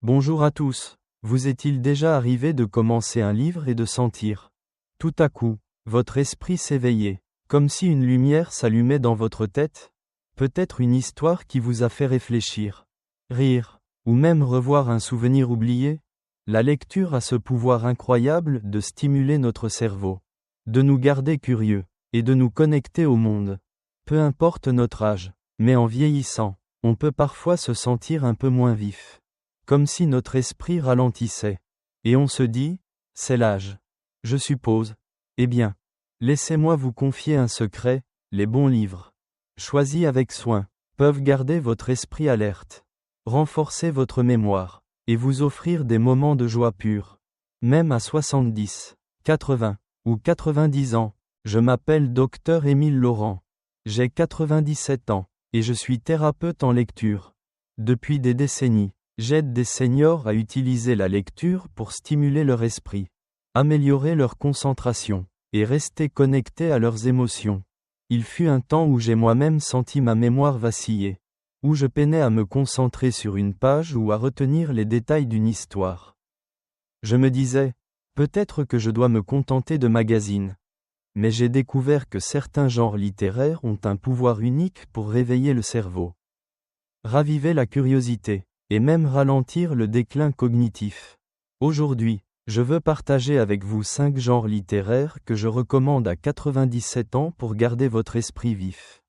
Bonjour à tous. Vous est-il déjà arrivé de commencer un livre et de sentir, tout à coup, votre esprit s'éveiller, comme si une lumière s'allumait dans votre tête? Peut-être une histoire qui vous a fait réfléchir, rire, ou même revoir un souvenir oublié? La lecture a ce pouvoir incroyable de stimuler notre cerveau, de nous garder curieux, et de nous connecter au monde. Peu importe notre âge, mais en vieillissant, on peut parfois se sentir un peu moins vif. Comme si notre esprit ralentissait. Et on se dit, c'est l'âge. Je suppose. Eh bien, laissez-moi vous confier un secret, les bons livres, choisis avec soin, peuvent garder votre esprit alerte, renforcer votre mémoire, et vous offrir des moments de joie pure. Même à 70, 80 ou 90 ans, je m'appelle Dr Émile Laurent. J'ai 97 ans, et je suis thérapeute en lecture. Depuis des décennies, j'aide des seniors à utiliser la lecture pour stimuler leur esprit, améliorer leur concentration, et rester connectés à leurs émotions. Il fut un temps où j'ai moi-même senti ma mémoire vaciller, où je peinais à me concentrer sur une page ou à retenir les détails d'une histoire. Je me disais, peut-être que je dois me contenter de magazines. Mais j'ai découvert que certains genres littéraires ont un pouvoir unique pour réveiller le cerveau, raviver la curiosité, et même ralentir le déclin cognitif. Aujourd'hui, je veux partager avec vous 5 genres littéraires que je recommande à 97 ans pour garder votre esprit vif,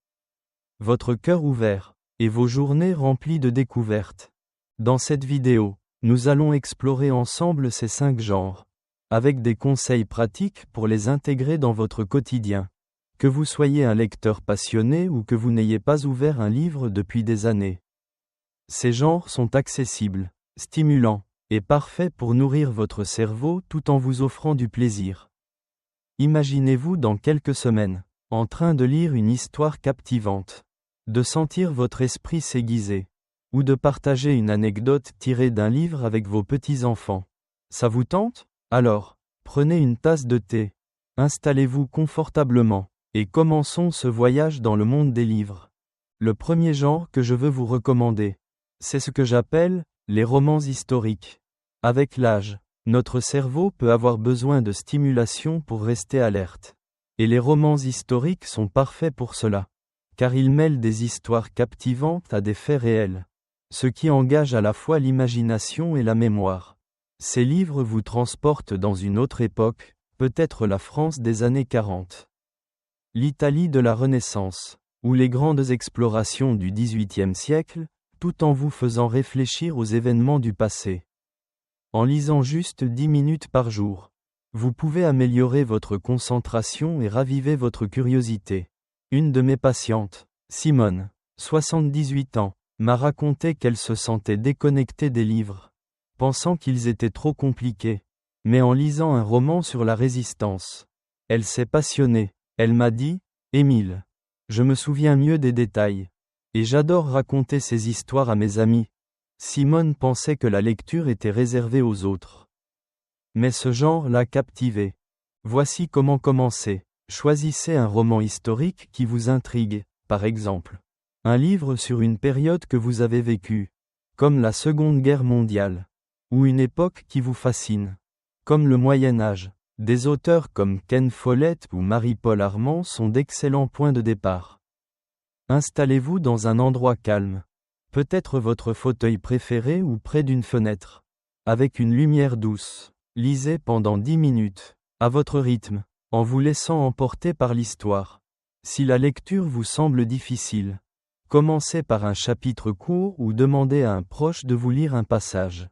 votre cœur ouvert, et vos journées remplies de découvertes. Dans cette vidéo, nous allons explorer ensemble ces 5 genres, avec des conseils pratiques pour les intégrer dans votre quotidien. Que vous soyez un lecteur passionné ou que vous n'ayez pas ouvert un livre depuis des années. Ces genres sont accessibles, stimulants, et parfaits pour nourrir votre cerveau tout en vous offrant du plaisir. Imaginez-vous dans quelques semaines, en train de lire une histoire captivante, de sentir votre esprit s'aiguiser, ou de partager une anecdote tirée d'un livre avec vos petits-enfants. Ça vous tente? Alors, prenez une tasse de thé, installez-vous confortablement, et commençons ce voyage dans le monde des livres. Le premier genre que je veux vous recommander, c'est ce que j'appelle les romans historiques. Avec l'âge, notre cerveau peut avoir besoin de stimulation pour rester alerte. Et les romans historiques sont parfaits pour cela, car ils mêlent des histoires captivantes à des faits réels, ce qui engage à la fois l'imagination et la mémoire. Ces livres vous transportent dans une autre époque, peut-être la France des années 40. L'Italie de la Renaissance, ou les grandes explorations du XVIIIe siècle, tout en vous faisant réfléchir aux événements du passé. En lisant juste 10 minutes par jour, vous pouvez améliorer votre concentration et raviver votre curiosité. Une de mes patientes, Simone, 78 ans, m'a raconté qu'elle se sentait déconnectée des livres, pensant qu'ils étaient trop compliqués. Mais en lisant un roman sur la résistance, elle s'est passionnée. Elle m'a dit, « Émile, je me souviens mieux des détails. Et j'adore raconter ces histoires à mes amis. » Simone pensait que la lecture était réservée aux autres. Mais ce genre l'a captivée. Voici comment commencer. Choisissez un roman historique qui vous intrigue, par exemple. Un livre sur une période que vous avez vécue, comme la Seconde Guerre mondiale. Ou une époque qui vous fascine, comme le Moyen Âge. Des auteurs comme Ken Follett ou Marie-Paul Armand sont d'excellents points de départ. Installez-vous dans un endroit calme, peut-être votre fauteuil préféré ou près d'une fenêtre. Avec une lumière douce, lisez pendant 10 minutes, à votre rythme, en vous laissant emporter par l'histoire. Si la lecture vous semble difficile, commencez par un chapitre court ou demandez à un proche de vous lire un passage.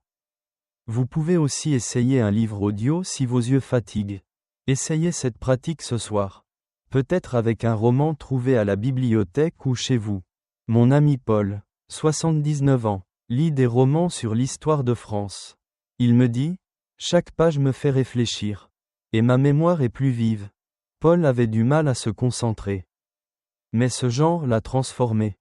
Vous pouvez aussi essayer un livre audio si vos yeux fatiguent. Essayez cette pratique ce soir. Peut-être avec un roman trouvé à la bibliothèque ou chez vous. Mon ami Paul, 79 ans, lit des romans sur l'histoire de France. Il me dit, « Chaque page me fait réfléchir. Et ma mémoire est plus vive. » Paul avait du mal à se concentrer. Mais ce genre l'a transformé.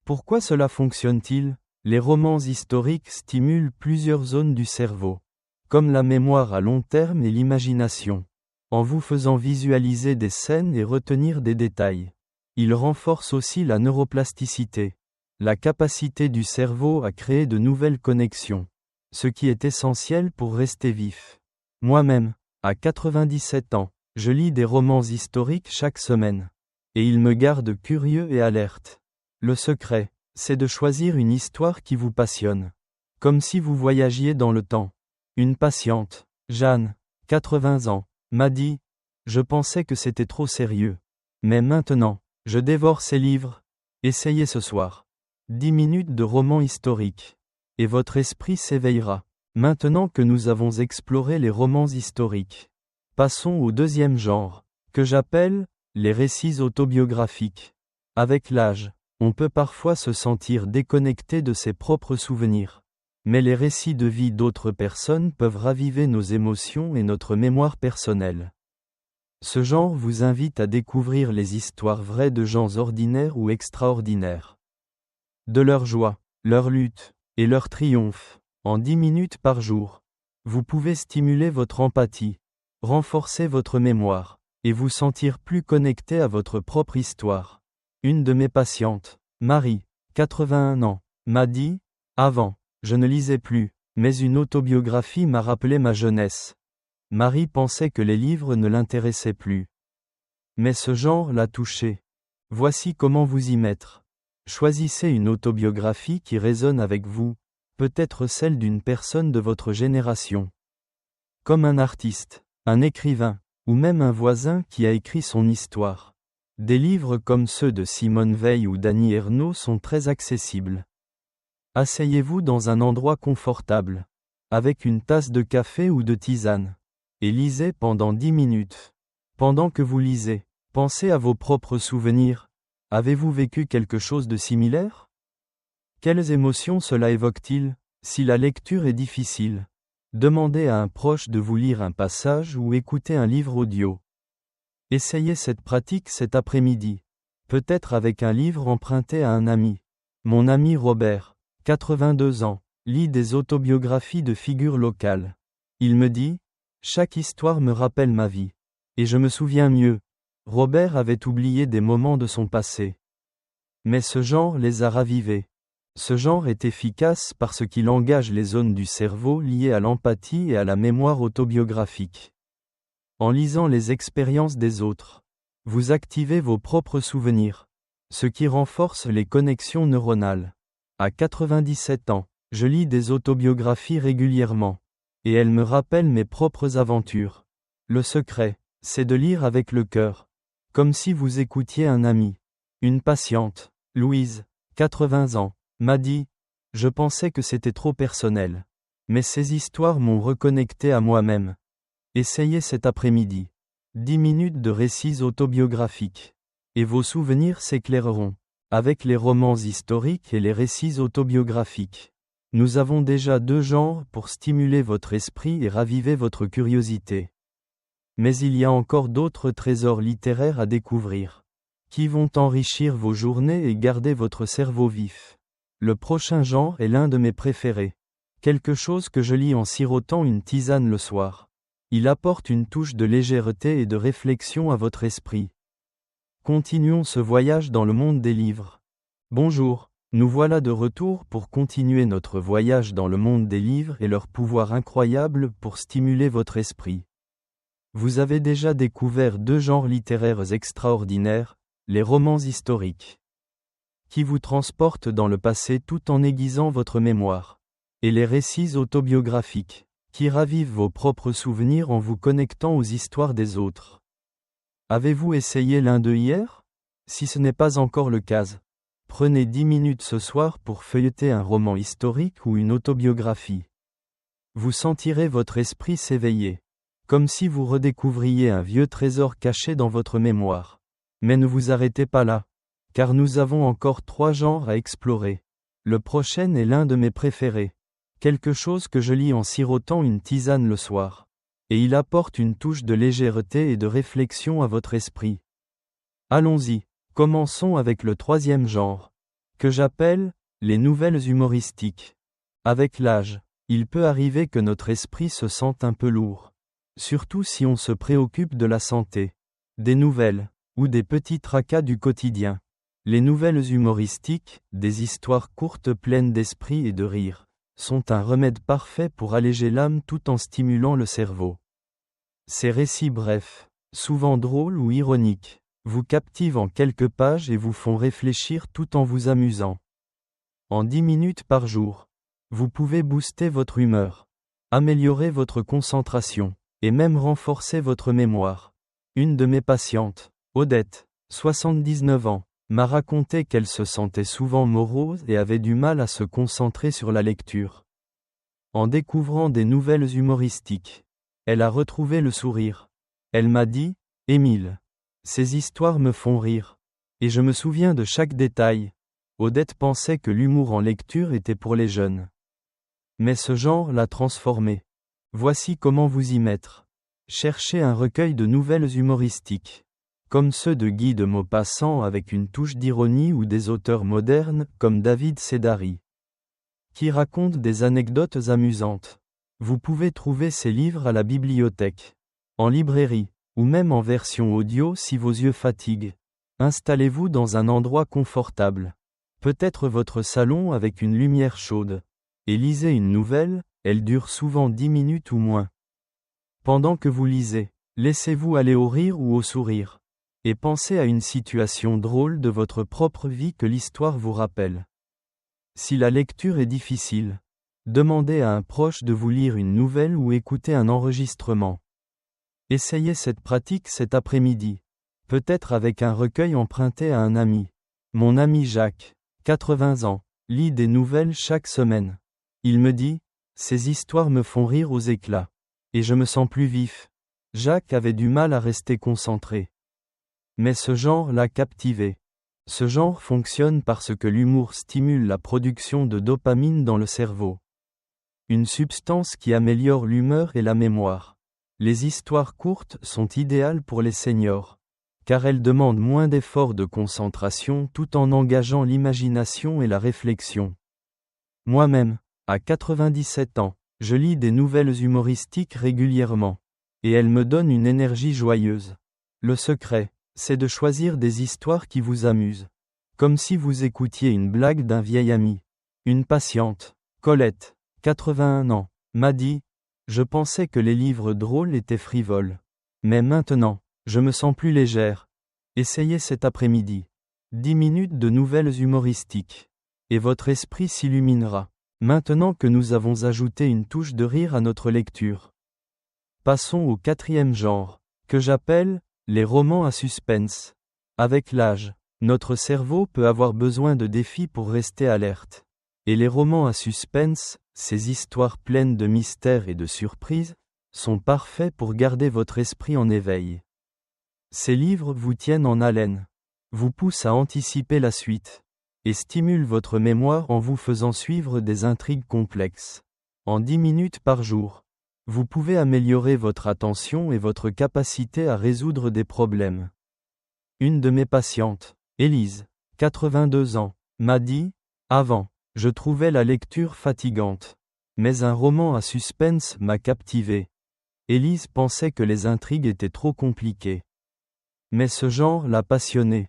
Pourquoi cela fonctionne-t-il? Les romans historiques stimulent plusieurs zones du cerveau, comme la mémoire à long terme et l'imagination, en vous faisant visualiser des scènes et retenir des détails. Ils renforcent aussi la neuroplasticité, la capacité du cerveau à créer de nouvelles connexions. ce qui est essentiel pour rester vif. Moi-même, à 97 ans, je lis des romans historiques chaque semaine. Et ils me gardent curieux et alerte. Le secret, c'est de choisir une histoire qui vous passionne. Comme si vous voyagiez dans le temps. Une patiente, Jeanne, 80 ans, m'a dit « Je pensais que c'était trop sérieux. Mais maintenant, je dévore ces livres. Essayez ce soir. 10 minutes de roman historique. Et votre esprit s'éveillera. » Maintenant que nous avons exploré les romans historiques, passons au deuxième genre, que j'appelle les récits autobiographiques. Avec l'âge, on peut parfois se sentir déconnecté de ses propres souvenirs. Mais les récits de vie d'autres personnes peuvent raviver nos émotions et notre mémoire personnelle. Ce genre vous invite à découvrir les histoires vraies de gens ordinaires ou extraordinaires. De leur joie, leur lutte, et leur triomphe, en 10 minutes par jour. Vous pouvez stimuler votre empathie, renforcer votre mémoire, et vous sentir plus connecté à votre propre histoire. Une de mes patientes, Marie, 81 ans, m'a dit « Avant, je ne lisais plus, mais une autobiographie m'a rappelé ma jeunesse. » Marie pensait que les livres ne l'intéressaient plus. Mais ce genre l'a touchée. Voici comment vous y mettre. Choisissez une autobiographie qui résonne avec vous, peut-être celle d'une personne de votre génération. Comme un artiste, un écrivain, ou même un voisin qui a écrit son histoire. Des livres comme ceux de Simone Veil ou d'Annie Ernaux sont très accessibles. Asseyez-vous dans un endroit confortable, avec une tasse de café ou de tisane, et lisez pendant 10 minutes. Pendant que vous lisez, pensez à vos propres souvenirs. Avez-vous vécu quelque chose de similaire? Quelles émotions cela évoque-t-il, si la lecture est difficile? Demandez à un proche de vous lire un passage ou écoutez un livre audio. Essayez cette pratique cet après-midi. Peut-être avec un livre emprunté à un ami. Mon ami Robert, 82 ans, lit des autobiographies de figures locales. Il me dit « Chaque histoire me rappelle ma vie. Et je me souviens mieux. » Robert avait oublié des moments de son passé. Mais ce genre les a ravivés. Ce genre est efficace parce qu'il engage les zones du cerveau liées à l'empathie et à la mémoire autobiographique. En lisant les expériences des autres, vous activez vos propres souvenirs, ce qui renforce les connexions neuronales. À 97 ans, je lis des autobiographies régulièrement, et elles me rappellent mes propres aventures. Le secret, c'est de lire avec le cœur, comme si vous écoutiez un ami. Une patiente, Louise, 80 ans, m'a dit « Je pensais que c'était trop personnel. Mais ces histoires m'ont reconnecté à moi-même. » Essayez cet après-midi. 10 minutes de récits autobiographiques. Et vos souvenirs s'éclaireront. Avec les romans historiques et les récits autobiographiques. Nous avons déjà 2 genres pour stimuler votre esprit et raviver votre curiosité. Mais il y a encore d'autres trésors littéraires à découvrir, qui vont enrichir vos journées et garder votre cerveau vif. Le prochain genre est l'un de mes préférés. Quelque chose que je lis en sirotant une tisane le soir. Il apporte une touche de légèreté et de réflexion à votre esprit. Continuons ce voyage dans le monde des livres. Bonjour, nous voilà de retour pour continuer notre voyage dans le monde des livres et leur pouvoir incroyable pour stimuler votre esprit. Vous avez déjà découvert 2 genres littéraires extraordinaires, les romans historiques, qui vous transportent dans le passé tout en aiguisant votre mémoire, et les récits autobiographiques, qui ravivent vos propres souvenirs en vous connectant aux histoires des autres. Avez-vous essayé l'un d'eux hier? Si ce n'est pas encore le cas, prenez 10 minutes ce soir pour feuilleter un roman historique ou une autobiographie. Vous sentirez votre esprit s'éveiller, comme si vous redécouvriez un vieux trésor caché dans votre mémoire. Mais ne vous arrêtez pas là, car nous avons encore 3 genres à explorer. Le prochain est l'un de mes préférés. Quelque chose que je lis en sirotant une tisane le soir. Et il apporte une touche de légèreté et de réflexion à votre esprit. Allons-y, commençons avec le 3e genre, que j'appelle les nouvelles humoristiques. Avec l'âge, il peut arriver que notre esprit se sente un peu lourd. Surtout si on se préoccupe de la santé, des nouvelles, ou des petits tracas du quotidien. Les nouvelles humoristiques, des histoires courtes pleines d'esprit et de rire, sont un remède parfait pour alléger l'âme tout en stimulant le cerveau. Ces récits brefs, souvent drôles ou ironiques, vous captivent en quelques pages et vous font réfléchir tout en vous amusant. En 10 minutes par jour, vous pouvez booster votre humeur, améliorer votre concentration, et même renforcer votre mémoire. Une de mes patientes, Odette, 79 ans, m'a raconté qu'elle se sentait souvent morose et avait du mal à se concentrer sur la lecture. En découvrant des nouvelles humoristiques, elle a retrouvé le sourire. Elle m'a dit, « Émile, ces histoires me font rire. Et je me souviens de chaque détail. » Odette pensait que l'humour en lecture était pour les jeunes. Mais ce genre l'a transformé. Voici comment vous y mettre. Cherchez un recueil de nouvelles humoristiques, comme ceux de Guy de Maupassant avec une touche d'ironie ou des auteurs modernes comme David Sédari, qui racontent des anecdotes amusantes. Vous pouvez trouver ces livres à la bibliothèque, en librairie, ou même en version audio si vos yeux fatiguent. Installez-vous dans un endroit confortable, peut-être votre salon avec une lumière chaude, et lisez une nouvelle, elle dure souvent 10 minutes ou moins. Pendant que vous lisez, laissez-vous aller au rire ou au sourire, et pensez à une situation drôle de votre propre vie que l'histoire vous rappelle. Si la lecture est difficile, demandez à un proche de vous lire une nouvelle ou écoutez un enregistrement. Essayez cette pratique cet après-midi, peut-être avec un recueil emprunté à un ami. Mon ami Jacques, 80 ans, lit des nouvelles chaque semaine. Il me dit, « Ces histoires me font rire aux éclats. Et je me sens plus vif. » Jacques avait du mal à rester concentré. Mais ce genre l'a captivé. Ce genre fonctionne parce que l'humour stimule la production de dopamine dans le cerveau, une substance qui améliore l'humeur et la mémoire. Les histoires courtes sont idéales pour les seniors, car elles demandent moins d'efforts de concentration tout en engageant l'imagination et la réflexion. Moi-même, à 97 ans, je lis des nouvelles humoristiques régulièrement, et elles me donnent une énergie joyeuse. Le secret, c'est de choisir des histoires qui vous amusent, comme si vous écoutiez une blague d'un vieil ami. Une patiente, Colette, 81 ans, m'a dit, « Je pensais que les livres drôles étaient frivoles. Mais maintenant, je me sens plus légère. » Essayez cet après-midi. 10 minutes de nouvelles humoristiques. Et votre esprit s'illuminera. Maintenant que nous avons ajouté une touche de rire à notre lecture. Passons au 4e genre, que j'appelle les romans à suspense. Avec l'âge, notre cerveau peut avoir besoin de défis pour rester alerte. Et les romans à suspense, ces histoires pleines de mystères et de surprises, sont parfaits pour garder votre esprit en éveil. Ces livres vous tiennent en haleine, vous poussent à anticiper la suite, et stimulent votre mémoire en vous faisant suivre des intrigues complexes. En 10 minutes par jour, vous pouvez améliorer votre attention et votre capacité à résoudre des problèmes. Une de mes patientes, Élise, 82 ans, m'a dit, « Avant, je trouvais la lecture fatigante. Mais un roman à suspense m'a captivé. » Élise pensait que les intrigues étaient trop compliquées. Mais ce genre l'a passionnée.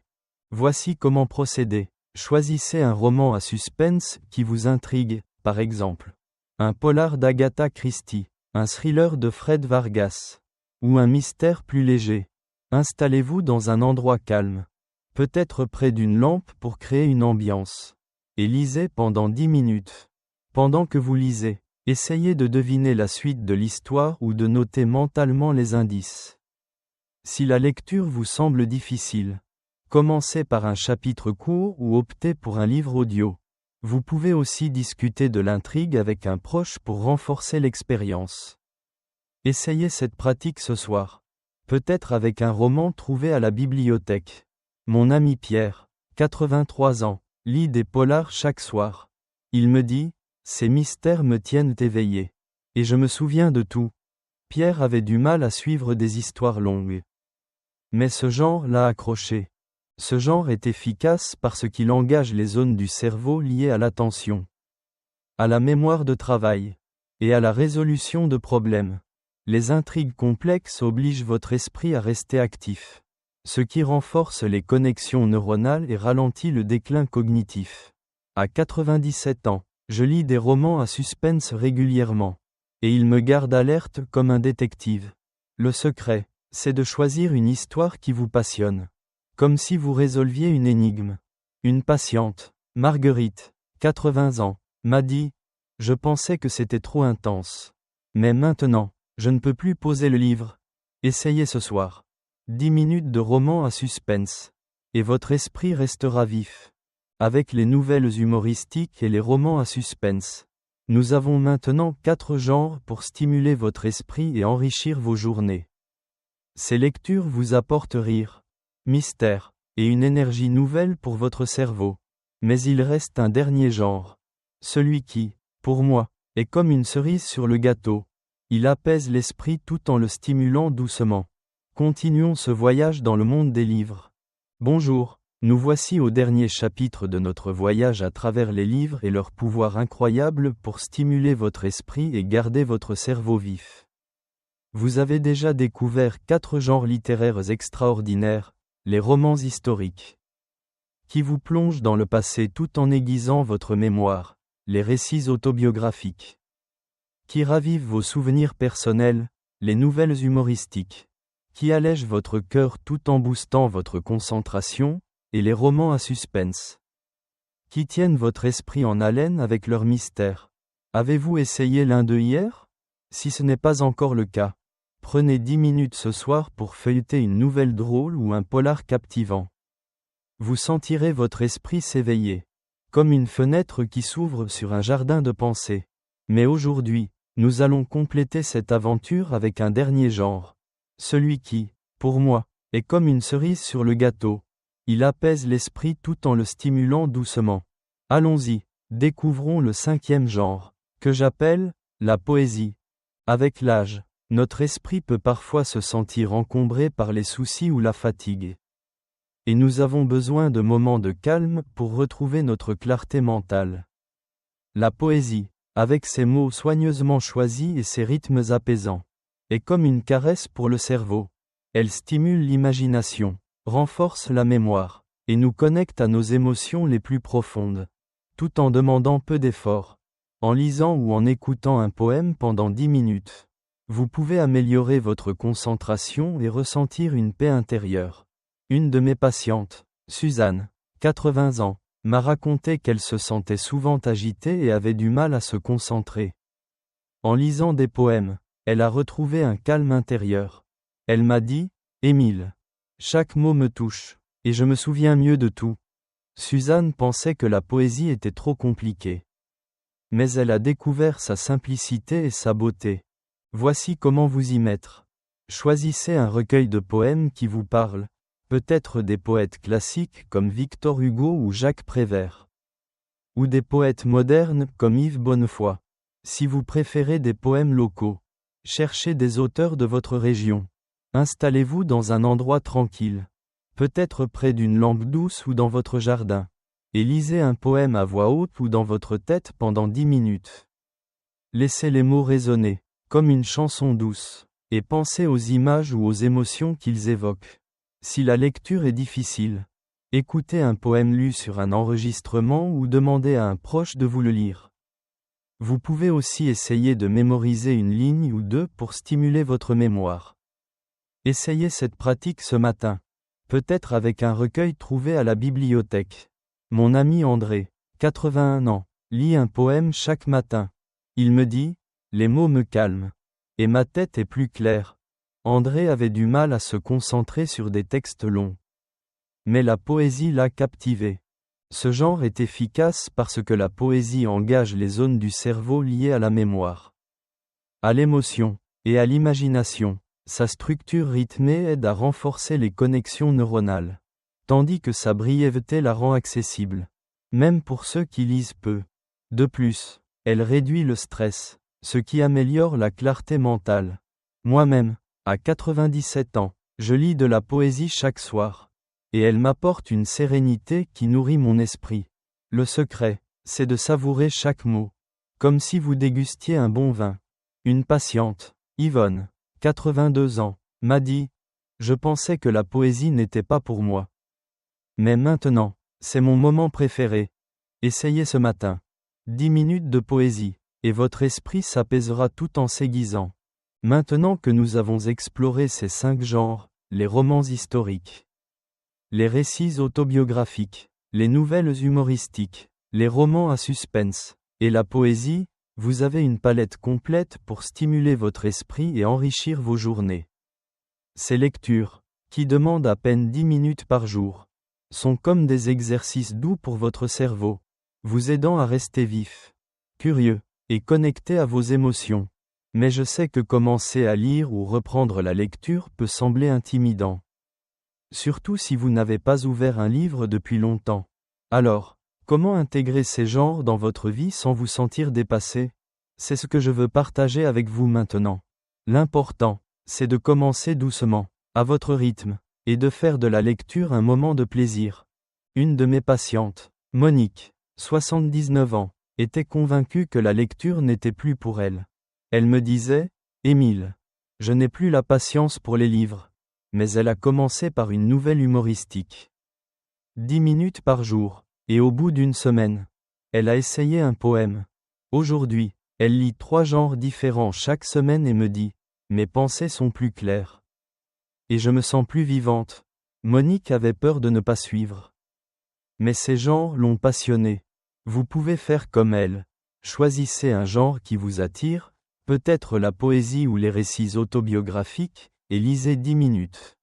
Voici comment procéder. Choisissez un roman à suspense qui vous intrigue, par exemple. Un polar d'Agatha Christie, un thriller de Fred Vargas, ou un mystère plus léger. Installez-vous dans un endroit calme, peut-être près d'une lampe pour créer une ambiance, et lisez pendant 10 minutes. Pendant que vous lisez, essayez de deviner la suite de l'histoire ou de noter mentalement les indices. Si la lecture vous semble difficile, commencez par un chapitre court ou optez pour un livre audio. Vous pouvez aussi discuter de l'intrigue avec un proche pour renforcer l'expérience. Essayez cette pratique ce soir, peut-être avec un roman trouvé à la bibliothèque. Mon ami Pierre, 83 ans, lit des polars chaque soir. Il me dit, « Ces mystères me tiennent éveillé. Et je me souviens de tout. » Pierre avait du mal à suivre des histoires longues. Mais ce genre l'a accroché. Ce genre est efficace parce qu'il engage les zones du cerveau liées à l'attention, à la mémoire de travail, et à la résolution de problèmes. Les intrigues complexes obligent votre esprit à rester actif, ce qui renforce les connexions neuronales et ralentit le déclin cognitif. À 97 ans, Je lis des romans à suspense régulièrement. Et ils me gardent alerte comme un détective. Le secret, c'est de choisir une histoire qui vous passionne. Comme si vous résolviez une énigme. Une patiente, Marguerite, 80 ans, m'a dit, je pensais que c'était trop intense. Mais maintenant, je ne peux plus poser le livre. Essayez ce soir. 10 minutes de roman à suspense. Et votre esprit restera vif. Avec les nouvelles humoristiques et les romans à suspense. Nous avons maintenant 4 genres pour stimuler votre esprit et enrichir vos journées. Ces lectures vous apportent rire, mystère, et une énergie nouvelle pour votre cerveau. Mais il reste un dernier genre. Celui qui, pour moi, est comme une cerise sur le gâteau. Il apaise l'esprit tout en le stimulant doucement. Continuons ce voyage dans le monde des livres. Bonjour, nous voici au dernier chapitre de notre voyage à travers les livres et leur pouvoir incroyable pour stimuler votre esprit et garder votre cerveau vif. Vous avez déjà découvert 4 genres littéraires extraordinaires, les romans historiques, qui vous plongent dans le passé tout en aiguisant votre mémoire, les récits autobiographiques, qui ravivent vos souvenirs personnels, les nouvelles humoristiques, qui allègent votre cœur tout en boostant votre concentration, et les romans à suspense, qui tiennent votre esprit en haleine avec leur mystère. Avez-vous essayé l'un d'eux hier? Si ce n'est pas encore le cas, prenez 10 minutes ce soir pour feuilleter une nouvelle drôle ou un polar captivant. Vous sentirez votre esprit s'éveiller, comme une fenêtre qui s'ouvre sur un jardin de pensée. Mais aujourd'hui, nous allons compléter cette aventure avec un dernier genre. Celui qui, pour moi, est comme une cerise sur le gâteau. Il apaise l'esprit tout en le stimulant doucement. Allons-y, découvrons le 5e genre, que j'appelle la poésie. Avec l'âge, notre esprit peut parfois se sentir encombré par les soucis ou la fatigue. Et nous avons besoin de moments de calme pour retrouver notre clarté mentale. La poésie, avec ses mots soigneusement choisis et ses rythmes apaisants, est comme une caresse pour le cerveau. Elle stimule l'imagination, renforce la mémoire, et nous connecte à nos émotions les plus profondes, tout en demandant peu d'efforts. En lisant ou en écoutant un poème pendant 10 minutes, vous pouvez améliorer votre concentration et ressentir une paix intérieure. Une de mes patientes, Suzanne, 80 ans, m'a raconté qu'elle se sentait souvent agitée et avait du mal à se concentrer. En lisant des poèmes, elle a retrouvé un calme intérieur. Elle m'a dit, Émile, chaque mot me touche, et je me souviens mieux de tout. Suzanne pensait que la poésie était trop compliquée. Mais elle a découvert sa simplicité et sa beauté. Voici comment vous y mettre. Choisissez un recueil de poèmes qui vous parle, peut-être des poètes classiques comme Victor Hugo ou Jacques Prévert. Ou des poètes modernes comme Yves Bonnefoy. Si vous préférez des poèmes locaux, cherchez des auteurs de votre région. Installez-vous dans un endroit tranquille, peut-être près d'une lampe douce ou dans votre jardin, et lisez un poème à voix haute ou dans votre tête pendant 10 minutes. Laissez les mots résonner, comme une chanson douce, et pensez aux images ou aux émotions qu'ils évoquent. Si la lecture est difficile, écoutez un poème lu sur un enregistrement ou demandez à un proche de vous le lire. Vous pouvez aussi essayer de mémoriser une ligne ou deux pour stimuler votre mémoire. Essayez cette pratique ce matin, peut-être avec un recueil trouvé à la bibliothèque. Mon ami André, 81 ans, lit un poème chaque matin. Il me dit, les mots me calment, et ma tête est plus claire. André avait du mal à se concentrer sur des textes longs. Mais la poésie l'a captivé. Ce genre est efficace parce que la poésie engage les zones du cerveau liées à la mémoire, à l'émotion, et à l'imagination. Sa structure rythmée aide à renforcer les connexions neuronales, tandis que sa brièveté la rend accessible, même pour ceux qui lisent peu. De plus, elle réduit le stress, ce qui améliore la clarté mentale. Moi-même, à 97 ans, je lis de la poésie chaque soir, et elle m'apporte une sérénité qui nourrit mon esprit. Le secret, c'est de savourer chaque mot, comme si vous dégustiez un bon vin. Une patiente, Yvonne, 82 ans, m'a dit, je pensais que la poésie n'était pas pour moi. Mais maintenant, c'est mon moment préféré. Essayez ce matin. 10 minutes de poésie, et votre esprit s'apaisera tout en s'aiguisant. Maintenant que nous avons exploré ces 5 genres, les romans historiques, les récits autobiographiques, les nouvelles humoristiques, les romans à suspense, et la poésie, vous avez une palette complète pour stimuler votre esprit et enrichir vos journées. Ces lectures, qui demandent à peine 10 minutes par jour, sont comme des exercices doux pour votre cerveau, vous aidant à rester vif, curieux, et connecté à vos émotions. Mais je sais que commencer à lire ou reprendre la lecture peut sembler intimidant. Surtout si vous n'avez pas ouvert un livre depuis longtemps. Alors, comment intégrer ces genres dans votre vie sans vous sentir dépassé? C'est ce que je veux partager avec vous maintenant. L'important, c'est de commencer doucement, à votre rythme, et de faire de la lecture un moment de plaisir. Une de mes patientes, Monique, 79 ans, était convaincue que la lecture n'était plus pour elle. Elle me disait, « Émile, je n'ai plus la patience pour les livres. » Mais elle a commencé par une nouvelle humoristique. 10 minutes par jour, et au bout d'une semaine, elle a essayé un poème. Aujourd'hui, elle lit 3 genres différents chaque semaine et me dit, « Mes pensées sont plus claires. Et je me sens plus vivante. » Monique avait peur de ne pas suivre. Mais ces genres l'ont passionnée. Vous pouvez faire comme elle. Choisissez un genre qui vous attire, peut-être la poésie ou les récits autobiographiques, et lisez 10 minutes.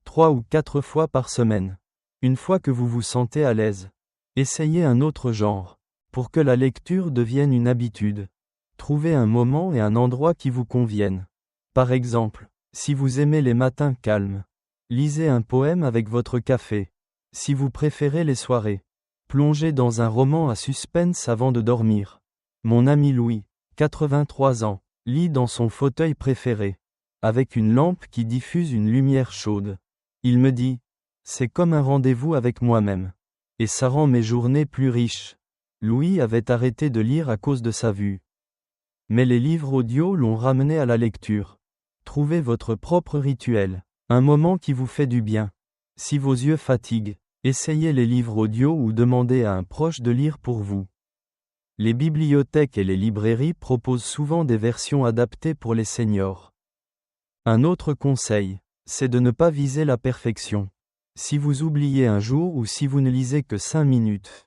3 ou 4 fois par semaine. Une fois que vous vous sentez à l'aise, essayez un autre genre. Pour que la lecture devienne une habitude, trouvez un moment et un endroit qui vous conviennent. Par exemple, si vous aimez les matins calmes, lisez un poème avec votre café. Si vous préférez les soirées, plongez dans un roman à suspense avant de dormir. Mon ami Louis, 83 ans, lit dans son fauteuil préféré, avec une lampe qui diffuse une lumière chaude. Il me dit, « C'est comme un rendez-vous avec moi-même. Et ça rend mes journées plus riches. » Louis avait arrêté de lire à cause de sa vue. Mais les livres audio l'ont ramené à la lecture. Trouvez votre propre rituel, un moment qui vous fait du bien. Si vos yeux fatiguent, essayez les livres audio ou demandez à un proche de lire pour vous. Les bibliothèques et les librairies proposent souvent des versions adaptées pour les seniors. Un autre conseil, c'est de ne pas viser la perfection. Si vous oubliez un jour ou si vous ne lisez que 5 minutes,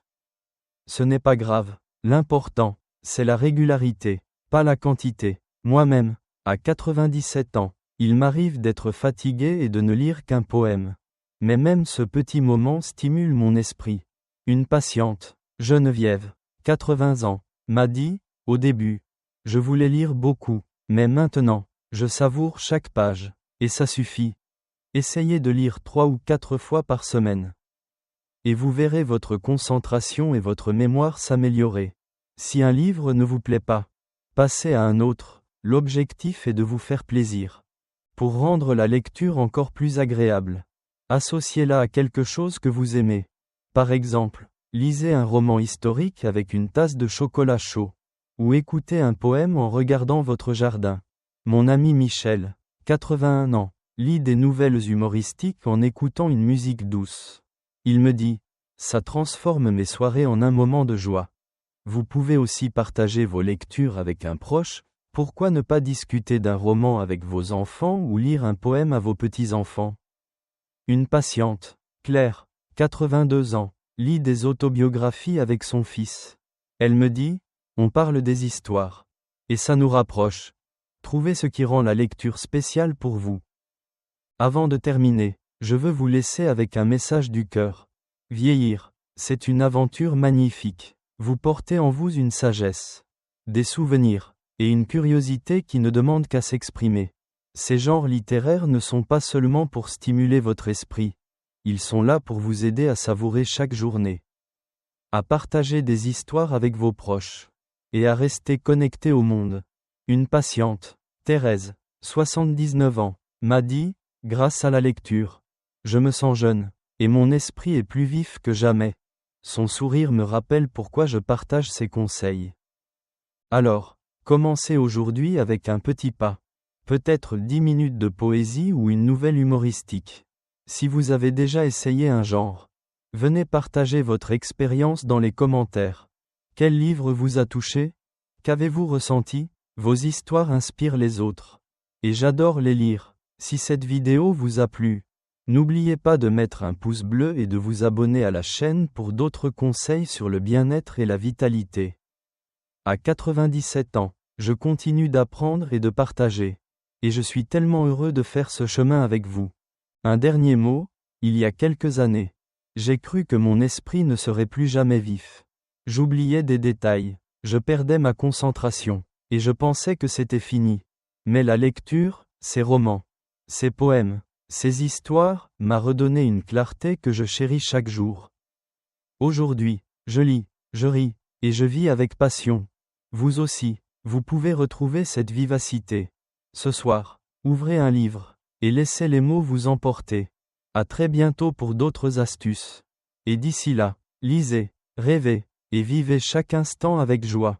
ce n'est pas grave. L'important, c'est la régularité, pas la quantité. Moi-même, à 97 ans, il m'arrive d'être fatigué et de ne lire qu'un poème. Mais même ce petit moment stimule mon esprit. Une patiente, Geneviève, 80 ans, m'a dit, au début, je voulais lire beaucoup, mais maintenant, je savoure chaque page, et ça suffit. Essayez de lire 3 ou 4 fois par semaine. Et vous verrez votre concentration et votre mémoire s'améliorer. Si un livre ne vous plaît pas, passez à un autre. L'objectif est de vous faire plaisir. Pour rendre la lecture encore plus agréable, associez-la à quelque chose que vous aimez. Par exemple, lisez un roman historique avec une tasse de chocolat chaud. Ou écoutez un poème en regardant votre jardin. Mon ami Michel, 81 ans, lit des nouvelles humoristiques en écoutant une musique douce. Il me dit, ça transforme mes soirées en un moment de joie. Vous pouvez aussi partager vos lectures avec un proche. Pourquoi ne pas discuter d'un roman avec vos enfants ou lire un poème à vos petits-enfants? Une patiente, Claire, 82 ans, lit des autobiographies avec son fils. Elle me dit, on parle des histoires. Et ça nous rapproche. Trouvez ce qui rend la lecture spéciale pour vous. Avant de terminer, je veux vous laisser avec un message du cœur. Vieillir, c'est une aventure magnifique. Vous portez en vous une sagesse, des souvenirs, et une curiosité qui ne demande qu'à s'exprimer. Ces genres littéraires ne sont pas seulement pour stimuler votre esprit, ils sont là pour vous aider à savourer chaque journée, à partager des histoires avec vos proches, et à rester connecté au monde. Une patiente, Thérèse, 79 ans, m'a dit, grâce à la lecture, je me sens jeune, et mon esprit est plus vif que jamais. Son sourire me rappelle pourquoi je partage ses conseils. Alors, commencez aujourd'hui avec un petit pas. Peut-être 10 minutes de poésie ou une nouvelle humoristique. Si vous avez déjà essayé un genre, venez partager votre expérience dans les commentaires. Quel livre vous a touché? Qu'avez-vous ressenti? Vos histoires inspirent les autres. Et j'adore les lire. Si cette vidéo vous a plu, n'oubliez pas de mettre un pouce bleu et de vous abonner à la chaîne pour d'autres conseils sur le bien-être et la vitalité. À 97 ans, je continue d'apprendre et de partager. Et je suis tellement heureux de faire ce chemin avec vous. Un dernier mot, il y a quelques années, j'ai cru que mon esprit ne serait plus jamais vif. J'oubliais des détails, je perdais ma concentration, et je pensais que c'était fini. Mais la lecture, ces romans, ces poèmes, ces histoires, m'a redonné une clarté que je chéris chaque jour. Aujourd'hui, je lis, je ris, et je vis avec passion. Vous aussi, vous pouvez retrouver cette vivacité. Ce soir, ouvrez un livre, et laissez les mots vous emporter. À très bientôt pour d'autres astuces. Et d'ici là, lisez, rêvez, et vivez chaque instant avec joie.